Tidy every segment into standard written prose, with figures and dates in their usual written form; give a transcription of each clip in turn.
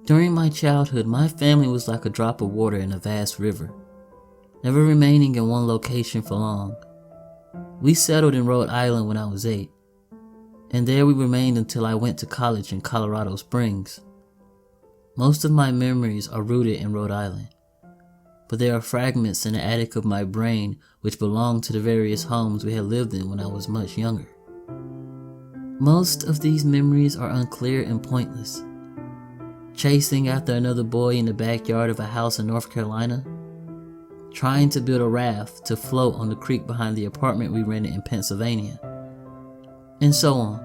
During my childhood, my family was like a drop of water in a vast river, never remaining in one location for long. We settled in Rhode Island when I was 8, and there we remained until I went to college in Colorado Springs. Most of my memories are rooted in Rhode Island, but there are fragments in the attic of my brain which belong to the various homes we had lived in when I was much younger. Most of these memories are unclear and pointless. Chasing after another boy in the backyard of a house in North Carolina, trying to build a raft to float on the creek behind the apartment we rented in Pennsylvania, and so on.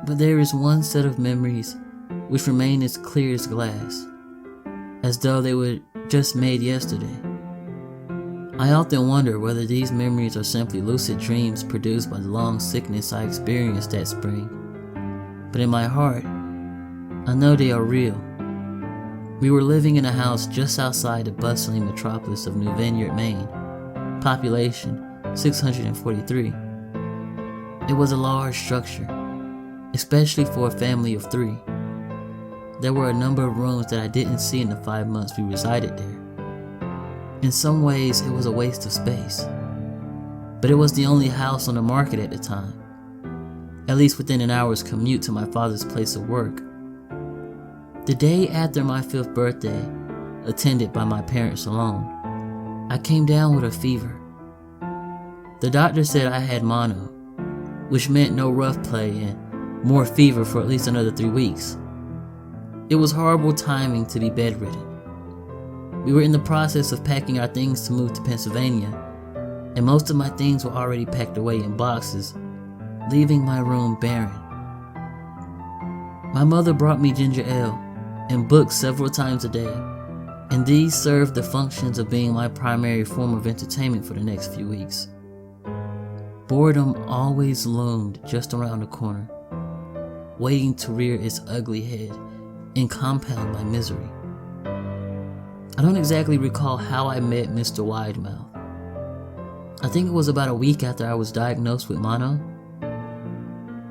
But there is one set of memories which remain as clear as glass, as though they were just made yesterday. I often wonder whether these memories are simply lucid dreams produced by the long sickness I experienced that spring. But in my heart, I know they are real. We were living in a house just outside the bustling metropolis of New Vineyard, Maine, population 643. It was a large structure, especially for a family of 3. There were a number of rooms that I didn't see in the 5 months we resided there. In some ways, it was a waste of space, but it was the only house on the market at the time, at least within an hour's commute to my father's place of work. The day after my 5th birthday, attended by my parents alone, I came down with a fever. The doctor said I had mono, which meant no rough play and more fever for at least another 3 weeks. It was horrible timing to be bedridden. We were in the process of packing our things to move to Pennsylvania, and most of my things were already packed away in boxes, leaving my room barren. My mother brought me ginger ale and books several times a day, and these served the functions of being my primary form of entertainment for the next few weeks. Boredom always loomed just around the corner, waiting to rear its ugly head and compound my misery. I don't exactly recall how I met Mr. Widemouth. I think it was about a week after I was diagnosed with mono.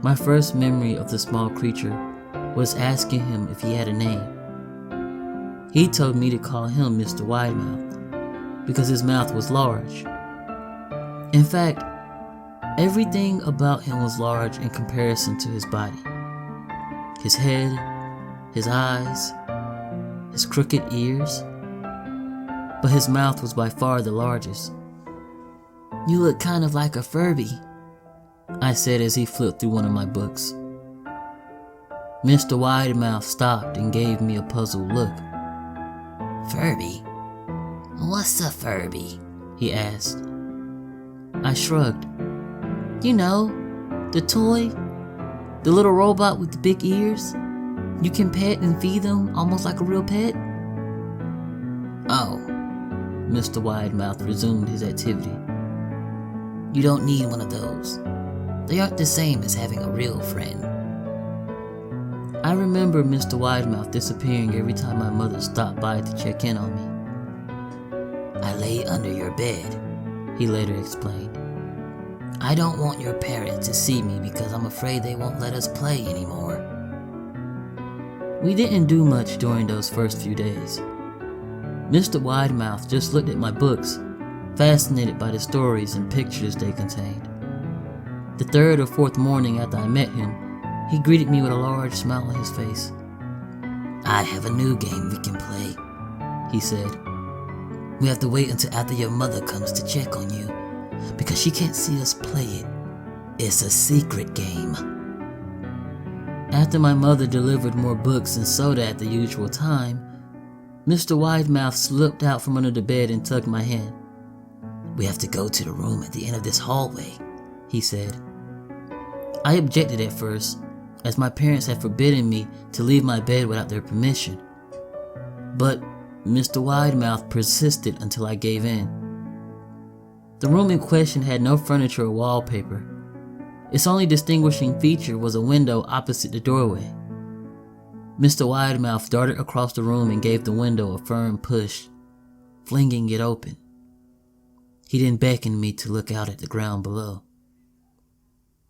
My first memory of the small creature was asking him if he had a name. He told me to call him Mr. Widemouth because his mouth was large. In fact, everything about him was large in comparison to his body. His head, his eyes, his crooked ears, but his mouth was by far the largest. "You look kind of like a Furby," I said as he flipped through one of my books. Mr. Widemouth stopped and gave me a puzzled look. "Furby? What's a Furby?" he asked. I shrugged. "You know, the toy, the little robot with the big ears. You can pet and feed them almost like a real pet." "Oh," Mr. Widemouth resumed his activity. "You don't need one of those. They aren't the same as having a real friend." I remember Mr. Widemouth disappearing every time my mother stopped by to check in on me. "I lay under your bed," he later explained. "I don't want your parents to see me because I'm afraid they won't let us play anymore." We didn't do much during those first few days. Mr. Widemouth just looked at my books, fascinated by the stories and pictures they contained. The 3rd or 4th morning after I met him, he greeted me with a large smile on his face. "I have a new game we can play," he said. "We have to wait until after your mother comes to check on you, because she can't see us play it. It's a secret game." After my mother delivered more books and soda at the usual time, Mr. Widemouth slipped out from under the bed and tugged my hand. "We have to go to the room at the end of this hallway," he said. I objected at first, as my parents had forbidden me to leave my bed without their permission. But Mr. Widemouth persisted until I gave in. The room in question had no furniture or wallpaper. Its only distinguishing feature was a window opposite the doorway. Mr. Widemouth darted across the room and gave the window a firm push, flinging it open. He then beckoned me to look out at the ground below.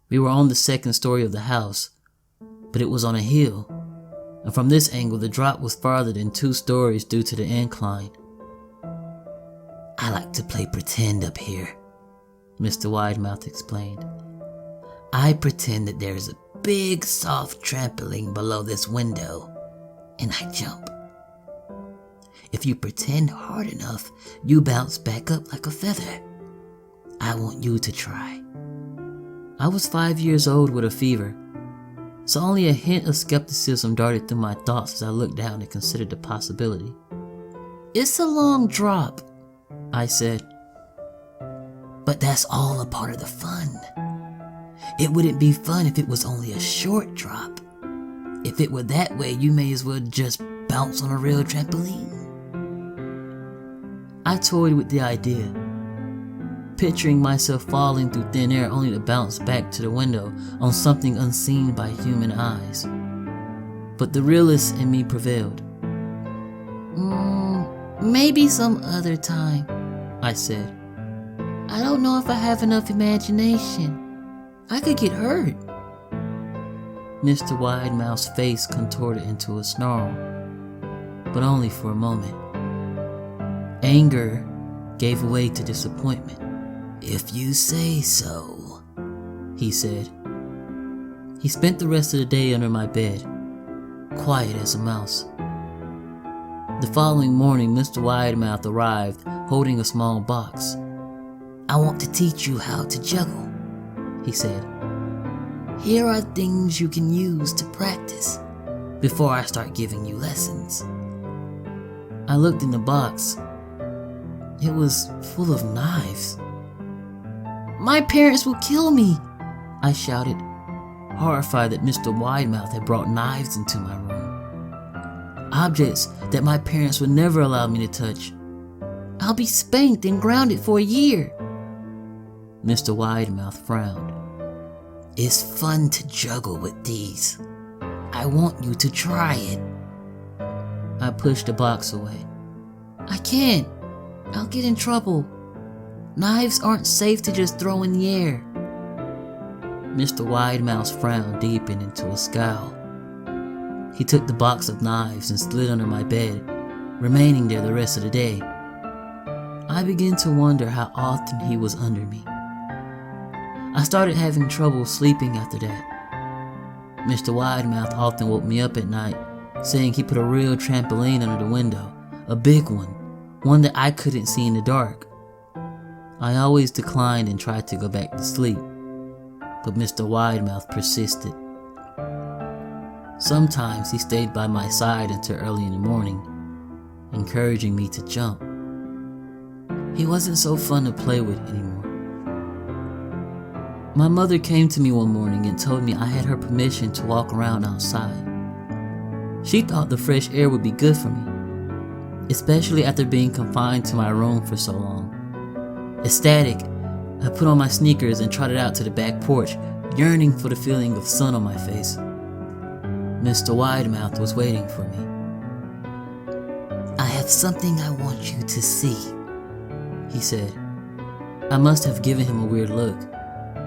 We were on the 2nd story of the house, but it was on a hill, and from this angle the drop was farther than 2 stories due to the incline. "I like to play pretend up here," Mr. Widemouth explained. "I pretend that there's a big soft trampoline below this window, and I jump. If you pretend hard enough, you bounce back up like a feather. I want you to try." I was 5 years old with a fever, so only a hint of skepticism darted through my thoughts as I looked down and considered the possibility. "It's a long drop," I said. "But that's all a part of the fun. It wouldn't be fun if it was only a short drop. If it were that way, you may as well just bounce on a real trampoline." I toyed with the idea, picturing myself falling through thin air only to bounce back to the window on something unseen by human eyes. But the realist in me prevailed. Maybe some other time," I said. "I don't know if I have enough imagination. I could get hurt." Mr. Widemouth's face contorted into a snarl, but only for a moment. Anger gave way to disappointment. "If you say so," he said. He spent the rest of the day under my bed, quiet as a mouse. The following morning, Mr. Widemouth arrived holding a small box. "I want to teach you how to juggle," he said. "Here are things you can use to practice before I start giving you lessons." I looked in the box. It was full of knives. "My parents will kill me," I shouted, horrified that Mr. Widemouth had brought knives into my room. Objects that my parents would never allow me to touch. "I'll be spanked and grounded for a year." Mr. Widemouth frowned. "It's fun to juggle with these. I want you to try it." I pushed the box away. "I can't. I'll get in trouble. Knives aren't safe to just throw in the air." Mr. Widemouth's frown deepened into a scowl. He took the box of knives and slid under my bed, remaining there the rest of the day. I began to wonder how often he was under me. I started having trouble sleeping after that. Mr. Widemouth often woke me up at night, saying he put a real trampoline under the window, a big one that I couldn't see in the dark. I always declined and tried to go back to sleep, but Mr. Widemouth persisted. Sometimes he stayed by my side until early in the morning, encouraging me to jump. He wasn't so fun to play with anymore. My mother came to me one morning and told me I had her permission to walk around outside. She thought the fresh air would be good for me, especially after being confined to my room for so long. Ecstatic, I put on my sneakers and trotted out to the back porch, yearning for the feeling of sun on my face. Mr. Widemouth was waiting for me. "I have something I want you to see," he said. I must have given him a weird look,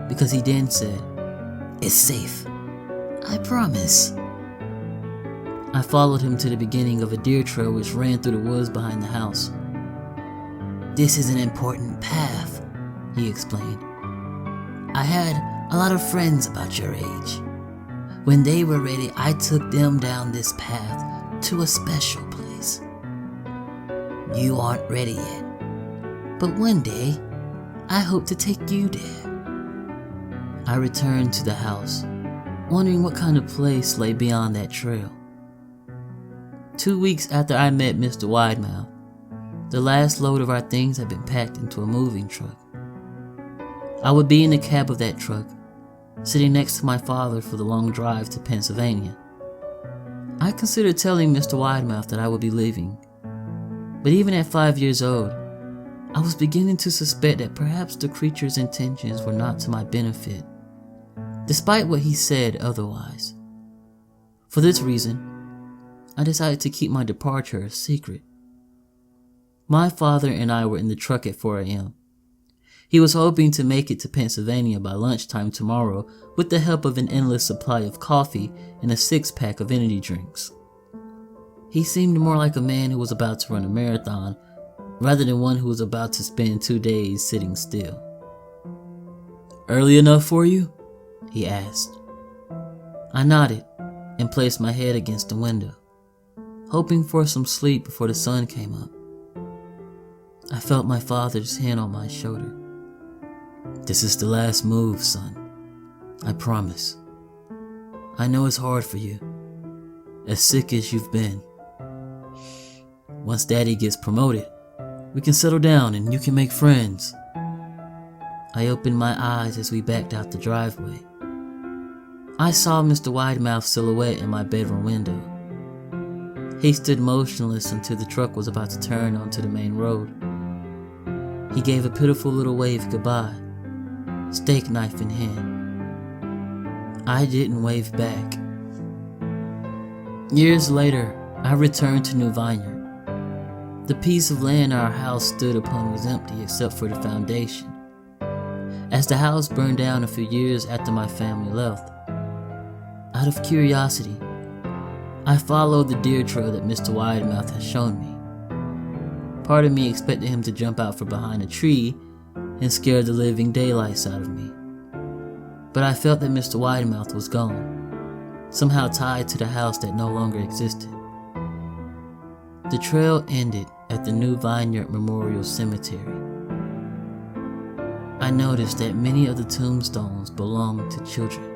because he then said, "It's safe. I promise." I followed him to the beginning of a deer trail which ran through the woods behind the house. "This is an important path," he explained. "I had a lot of friends about your age. When they were ready, I took them down this path to a special place. You aren't ready yet, but one day, I hope to take you there." I returned to the house, wondering what kind of place lay beyond that trail. 2 weeks after I met Mr. Widemouth, the last load of our things had been packed into a moving truck. I would be in the cab of that truck, sitting next to my father for the long drive to Pennsylvania. I considered telling Mr. Widemouth that I would be leaving, but even at 5 years old, I was beginning to suspect that perhaps the creature's intentions were not to my benefit, despite what he said otherwise. For this reason, I decided to keep my departure a secret. My father and I were in the truck at 4 a.m. He was hoping to make it to Pennsylvania by lunchtime tomorrow with the help of an endless supply of coffee and a 6-pack of energy drinks. He seemed more like a man who was about to run a marathon rather than one who was about to spend 2 days sitting still. "Early enough for you?" he asked. I nodded and placed my head against the window, hoping for some sleep before the sun came up. I felt my father's hand on my shoulder. "This is the last move, son. I promise. I know it's hard for you, as sick as you've been. Once Daddy gets promoted, we can settle down and you can make friends." I opened my eyes as we backed out the driveway. I saw Mr. Widemouth's silhouette in my bedroom window. He stood motionless until the truck was about to turn onto the main road. He gave a pitiful little wave goodbye, steak knife in hand. I didn't wave back. Years later, I returned to New Vineyard. The piece of land our house stood upon was empty except for the foundation, as the house burned down a few years after my family left. Out of curiosity, I followed the deer trail that Mr. Widemouth had shown me. Part of me expected him to jump out from behind a tree and scare the living daylights out of me. But I felt that Mr. Widemouth was gone, somehow tied to the house that no longer existed. The trail ended at the New Vineyard Memorial Cemetery. I noticed that many of the tombstones belonged to children.